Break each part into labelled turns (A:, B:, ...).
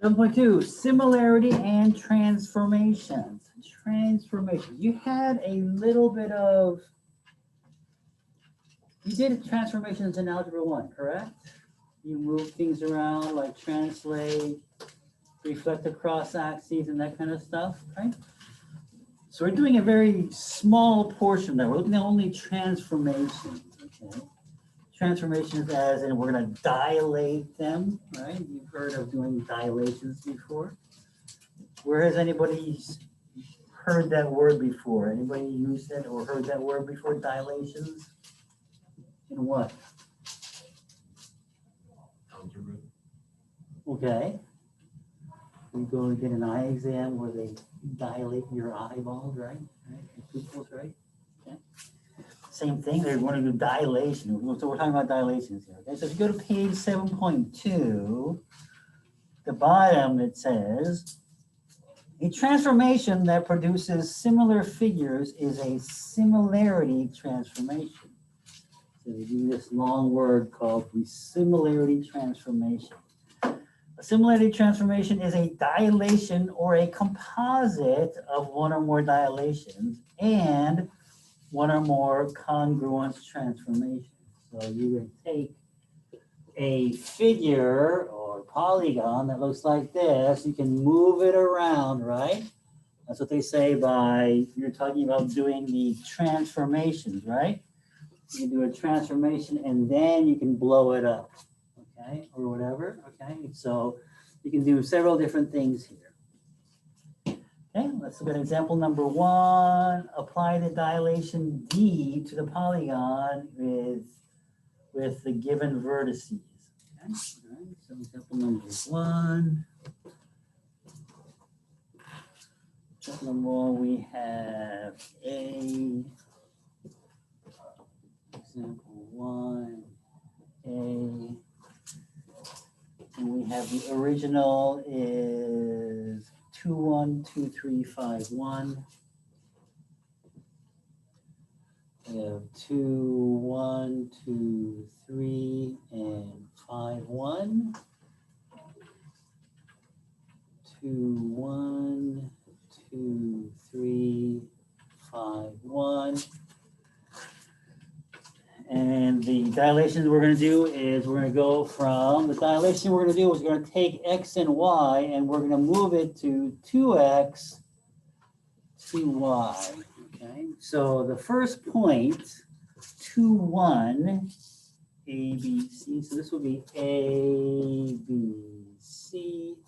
A: 7.2, similarity and transformations. Transformations. You had a little bit of, you did transformations in Algebra 1, correct? You move things around like translate, reflect across axes and that kind of stuff, right? So we're doing a very small portion there. We're looking at only transformations, okay? Transformations as in we're going to dilate them, right? You've heard of doing dilations before. Where has anybody heard that word before? Anybody used it or heard that word before, dilations? In what?
B: Algebra.
A: Okay. You go and get an eye exam where they dilate your eyeballs, right? Your pupils, right? Okay. Same thing, they're going to do dilation. So we're talking about dilations here. Okay, so if you go to page 7.2, the bottom it says, a transformation that produces similar figures is a similarity transformation. So we do this long word called the similarity transformation. A similarity transformation is a dilation or a composite of one or more dilations and one or more congruence transformations. So you would take a figure or polygon that looks like this, you can move it around, right? That's what they say by, you're talking about doing the transformations, right? You can do a transformation and then you can blow it up, okay? Or whatever, okay? So you can do several different things here. Okay, let's look at example number 1. Apply the dilation D to the polygon with the given vertices. Okay, all right, so example number 1. Example number 1, we have A. Example 1, A. And we have the original is 2, 1, 2, 3, 5, 1. We have 2, 1, 2, 3, and 5, 1. 2, 1, 2, 3, 5, 1. And the dilation we're going to do is we're going to go from, the dilation we're going to do is we're going to take x and y and we're going to move it to 2x, 2y. Okay, so the first point, 2, 1, A, B, C. So this will be A, B, C.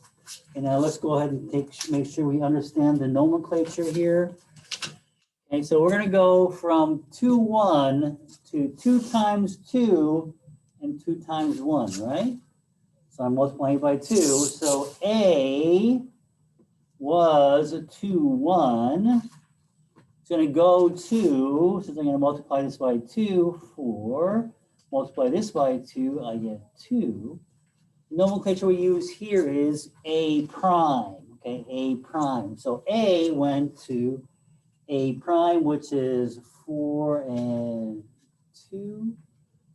A: And now let's go ahead and make sure we understand the nomenclature here. Okay, so we're going to go from 2, 1 to 2 times 2 and 2 times 1, right? So I'm multiplying by 2. So A was a 2, 1. It's going to go to, since I'm going to multiply this by 2, 4. Multiply this by 2, I get 2. The nomenclature we use here is A prime, okay, A prime. So A went to A prime, which is 4 and 2.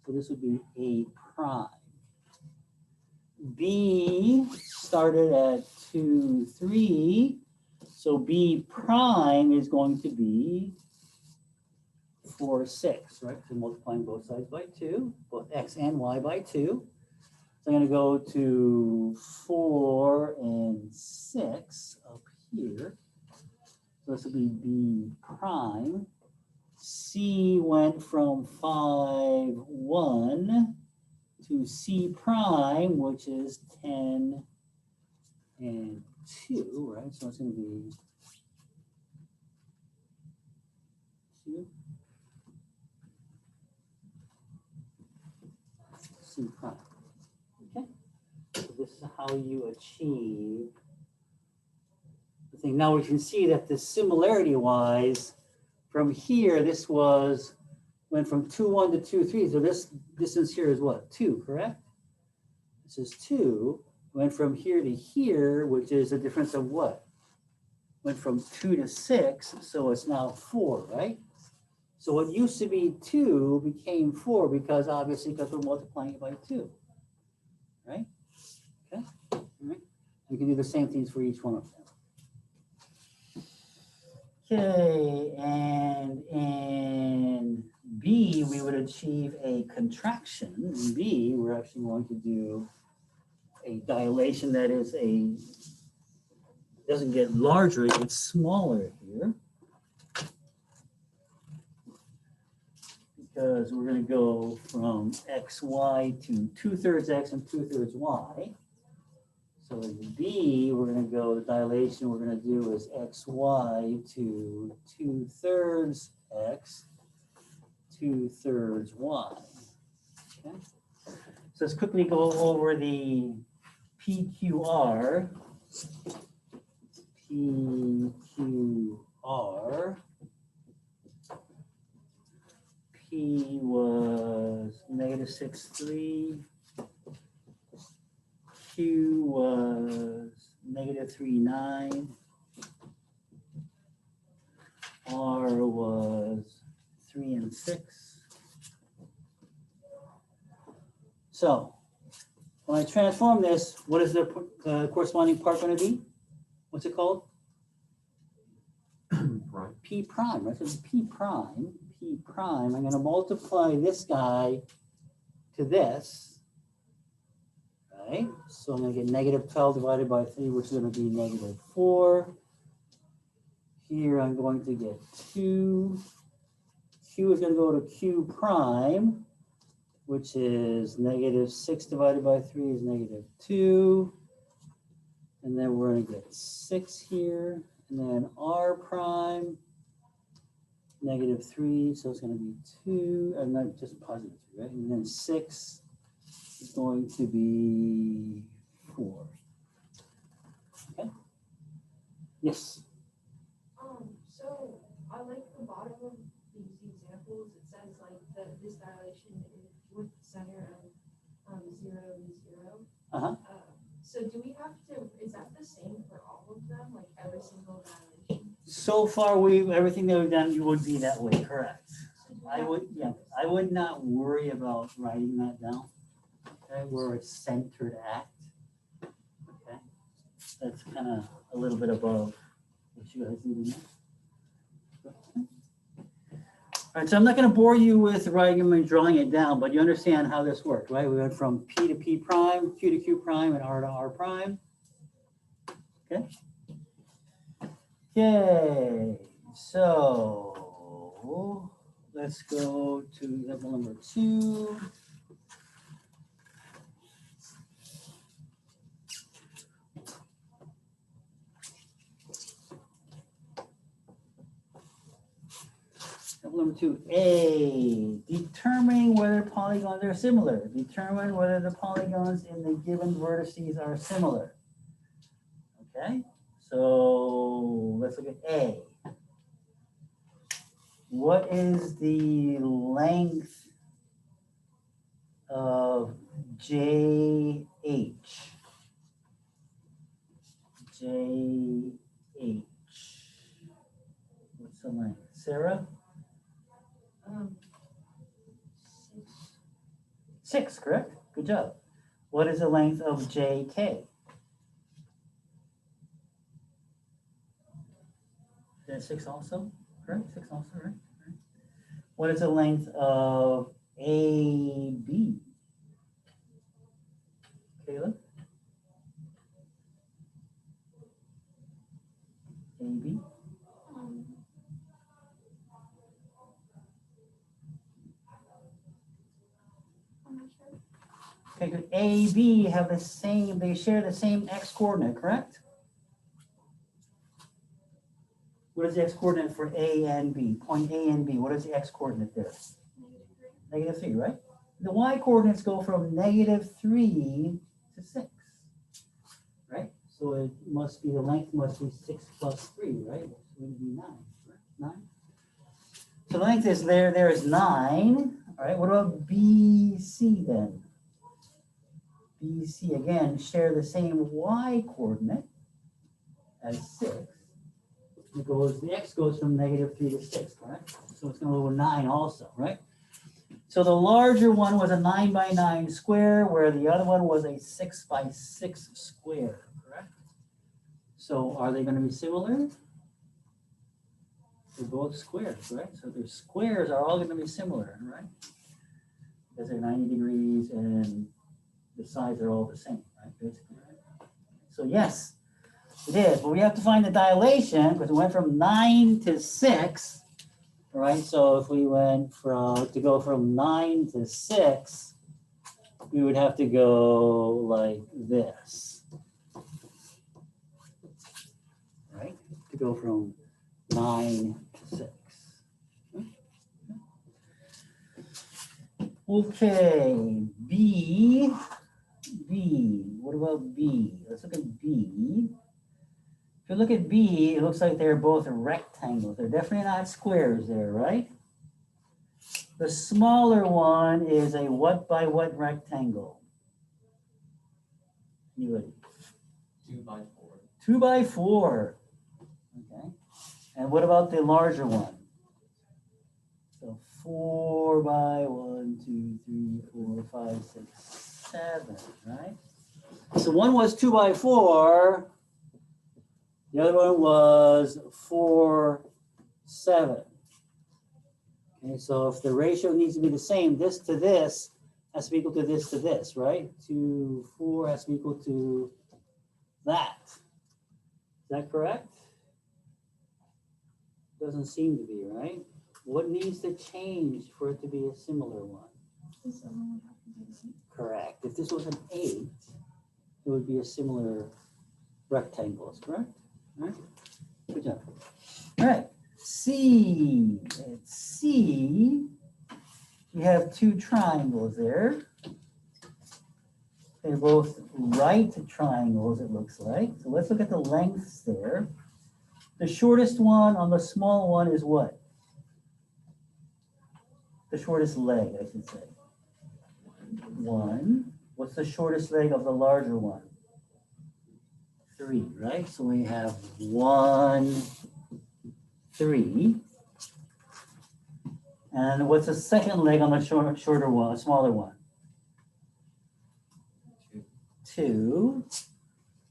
A: So this would be A prime. B started at 2, 3. So B prime is going to be 4, 6, right? So multiplying both sides by 2, both x and y by 2. So I'm going to go to 4 and 6 up here. So this will be B prime. C went from 5, 1 to C prime, which is 10 and 2, right? So it's going to be 2. C prime. Okay. So this is how you achieve the thing. Now we can see that the similarity wise, from here, this went from 2, 1 to 2, 3. So this distance here is what? 2, correct? This is 2. Went from here to here, which is a difference of what? Went from 2 to 6, so it's now 4, right? So what used to be 2 became 4 because obviously because we're multiplying it by 2, right? Okay, all right. You can do the same things for each one of them. Okay, and in B, we would achieve a contraction. In B, we're actually going to do a dilation that is doesn't get larger, it gets smaller here. Because we're going to go from xy to 2/3 x and 2/3 y. So in B, we're going to go, the dilation we're going to do is xy to 2/3 x, 2/3 y. Okay. So let's quickly go over the PQR. PQR. P was -6.3. Q was -3.9. R was 3 and 6. So when I transform this, what is the corresponding part going to be? What's it called? P prime, right? So it's P prime. P prime. I'm going to multiply this guy to this. Right? So I'm going to get -12 divided by 3, which is going to be -4. Here I'm going to get 2. Q is going to go to Q prime, which is -6 divided by 3 is -2. And then we're going to get 6 here. And then R prime, -3. So it's going to be 2. And not just positive 2, right? And then 6 is going to be 4. Okay. Yes.
B: So I like the bottom of these examples. It says like this dilation is with the center of 0 and 0. So do we have to? Is that the same for all of them? Like every single dilation?
A: So far, everything that we've done would be that way. Correct. I would not worry about writing that down. Okay, where it's centered at. Okay, that's kind of a little bit above what you guys need to know. All right, so I'm not going to bore you with writing them and drawing it down, but you understand how this worked, right? We went from P to P prime, Q to Q prime, and R to R prime. Okay. Okay, so let's go to example number 2. Number 2A, determining whether polygons are similar. Determine whether the polygons in the given vertices are similar. Okay, so let's look at A. What is the length of JH? JH. What's the length? Sarah? 6, correct? Good job. What is the length of JK? Is that 6 also? Correct? 6 also, right? What is the length of AB? Caleb? AB? Okay, good. A, B have the same, they share the same x coordinate, correct? What is the x coordinate for A and B? Point A and B, what is the x coordinate there? -3, right? The y coordinates go from -3 to 6, right? So it must be, the length must be 6 plus 3, right? So it would be 9, right? 9. So the length is there is 9. All right, what about BC then? BC again share the same y coordinate as 6. The x goes from -3 to 6, correct? So it's going to go to 9 also, right? So the larger one was a 9 by 9 square, where the other one was a 6 by 6 square, correct? So are they going to be similar? They're both squares, right? So their squares are all going to be similar, right? Because they're 90 degrees and the sides are all the same, right? Basically, right? So yes, it is. But we have to find the dilation because it went from 9 to 6, right? So if we went to go from 9 to 6, we would have to go like this, right? To go from 9 to 6. Okay, B. What about B? Let's look at B. If you look at B, it looks like they're both rectangles. They're definitely not squares there, right? The smaller one is a what by what rectangle? Anybody?
C: 2 by 4.
A: 2 by 4. Okay. And what about the larger one? So 4 by 1, 2, 3, 4, 5, 6, 7, right? So one was 2 by 4. The other one was 4, 7. Okay, so if the ratio needs to be the same, this to this has to be equal to this, right? 2, 4 has to be equal to that. Is that correct? Doesn't seem to be, right? What needs to change for it to be a similar one? Correct. If this was an 8, it would be a similar rectangle, correct? All right. Good job. All right. C. At C, we have 2 triangles there. They're both right triangles, it looks like. So let's look at the lengths there. The shortest one on the small one is what? The shortest leg, I should say. 1. What's the shortest leg of the larger one? 3, right? So we have 1, 3. And what's the second leg on the shorter one, smaller one? 2.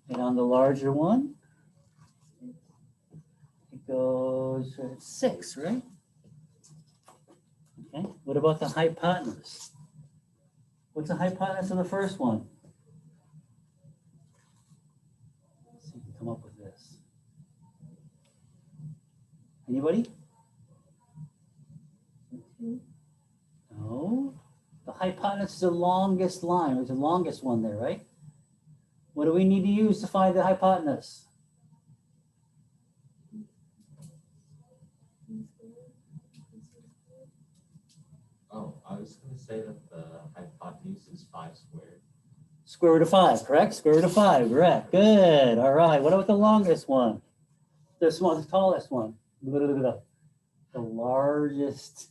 A: And on the larger one, it goes 6, right? Okay. What about the hypotenuse? What's the hypotenuse of the first one? Let's see if we can come up with this. Anybody? No. The hypotenuse is the longest line. It's the longest one there, right? What do we need to use to find the hypotenuse?
C: Oh, I was going to say that the hypotenuse is 5 squared.
A: Square root of 5, correct? Square root of 5, correct. Good. All right. What about the longest one? The tallest one. The largest,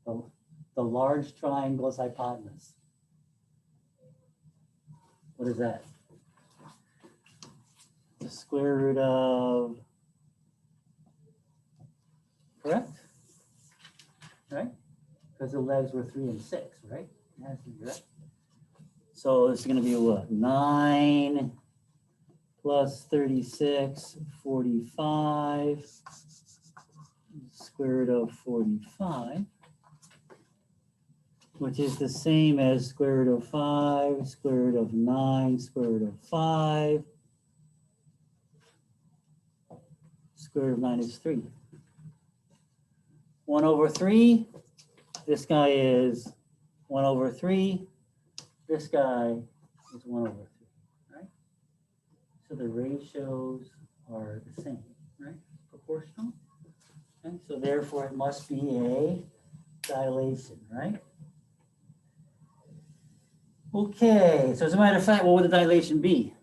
A: the large triangle's hypotenuse. What is that? The square root of, correct? Right? Because the legs were 3 and 6, right? That's correct. So it's going to be what? 9 plus 36, 45, square root of 45, which is the same as square root of 5, square root of 9, square root of 5. Square root of 9 is 3. 1 over 3. This guy is 1 over 3. This guy is 1 over 3, right? So the ratios are the same, right? Proportional. Okay? So therefore it must be a dilation, right? Okay, so as a matter of fact, what would the dilation be?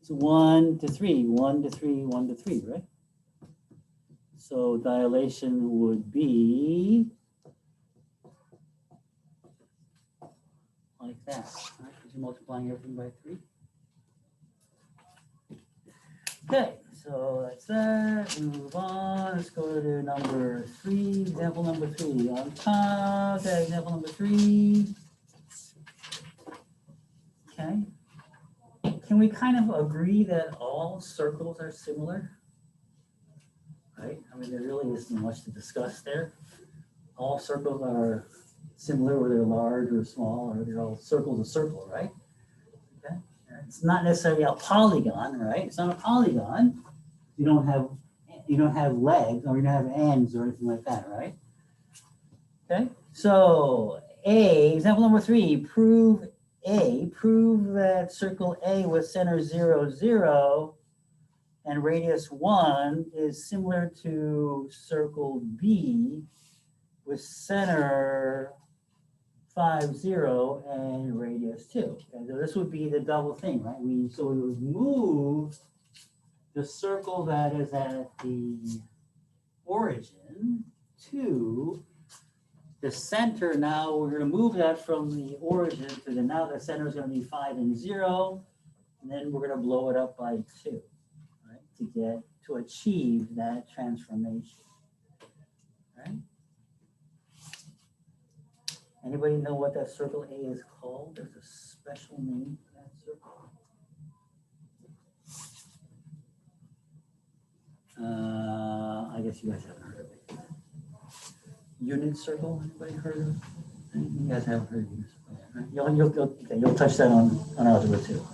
A: It's 1 to 3, 1 to 3, 1 to 3, right? So dilation would be like that, right? Because you're multiplying everything by 3. Okay, so that's that. Move on. Let's go to number 3. Example number 3. On top, okay, example number 3. Okay. can we kind of agree that all circles are similar? Right? I mean, there really isn't much to discuss there. All circles are similar, whether they're large or small, or they're all circles a circle, right? Okay. It's not necessarily a polygon, right? It's not a polygon. You don't have legs or you don't have ends or anything like that, right? Okay. So example number 3, prove that circle A with center 0, 0 and radius 1 is similar to circle B with center 5, 0 and radius 2. Okay, so this would be the double thing, right? So we would move the circle that is at the origin to the center. Now we're going to move that from the origin to now the center is going to be 5 and 0, and then we're going to blow it up by 2, right, to achieve that transformation. Right? Anybody know what that circle A is called? There's a special name for that circle. I guess you guys haven't heard of it. Unit circle, anybody heard of it? You guys haven't heard of unit circle, right? You'll touch that on algebra 2.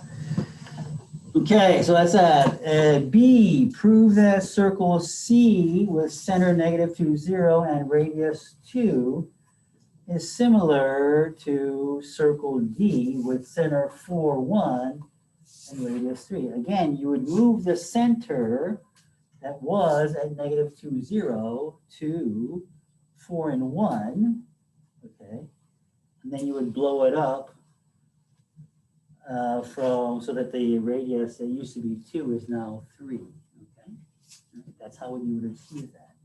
A: Okay, so that's that. B, prove that circle C with center -2, 0 and radius 2 is similar to circle D with center 4, 1 and radius 3. Again, you would move the center that was at -2, 0 to 4 and 1, okay? And then you would blow it up so that the radius that used to be 2 is now 3, okay? That's how you would achieve that.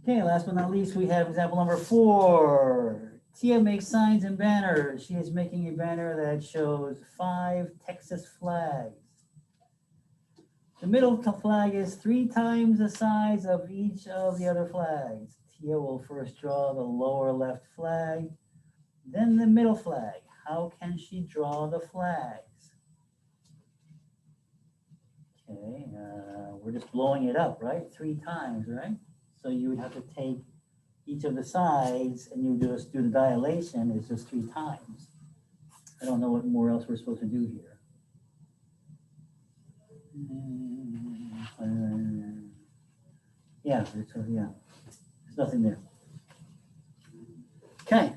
A: Okay, last but not least, we have example number 4. Tia makes signs and banners. She is making a banner that shows 5 Texas flags. The middle flag is 3 times the size of each of the other flags. Tia will first draw the lower left flag, then the middle flag. How can she draw the flags? Okay, we're just blowing it up, right? 3 times, right? So you would have to take each of the sides and you just do the dilation is just 3 times. I don't know what more else we're supposed to do here. Yeah, there's nothing there. Okay,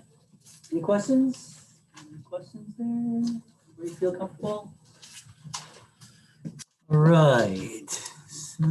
A: any questions? Any questions there? Where you feel comfortable? All right, so